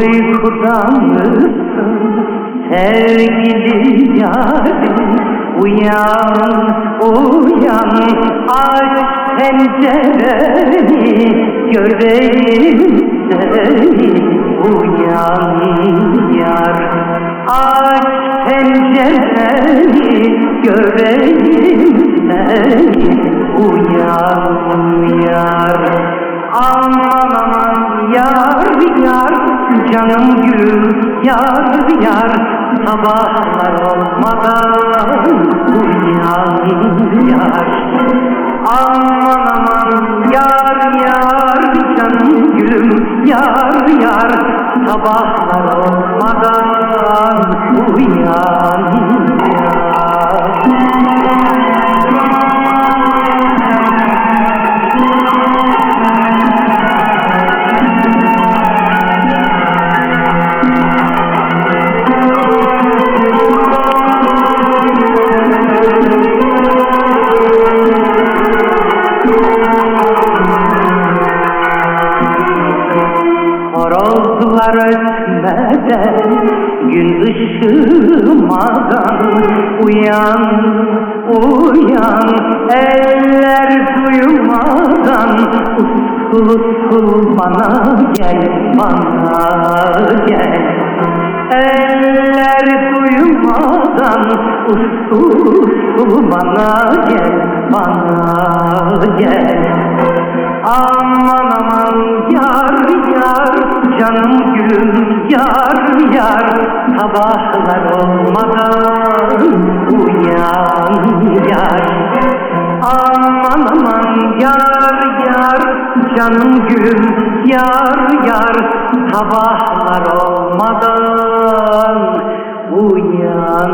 Uykudan mısın sevgili yarim? Uyan, uyan, aç pencereni, göreyim seni. Uyan yar, aç pencereni, göreyim seni. Uyan yar, aman aman yar yar, canım gül yar yar, sabahlar olmadan uyan yar. Aman aman yar yar, canım gülüm yar yar, sabahlar olmadan uyan yar. Horozlar ötmeden, gün ışımadan, uyan, uyan, eller duymadan, usul usul bana gel, bana gel. Eller duymadan, usul usul bana gel, bana gel. Aman aman yar yar, canım gülüm yar yar, sabahlar olmadan uyan yar. Aman aman yar yar, canım gülüm yar yar, sabahlar olmadan uyan.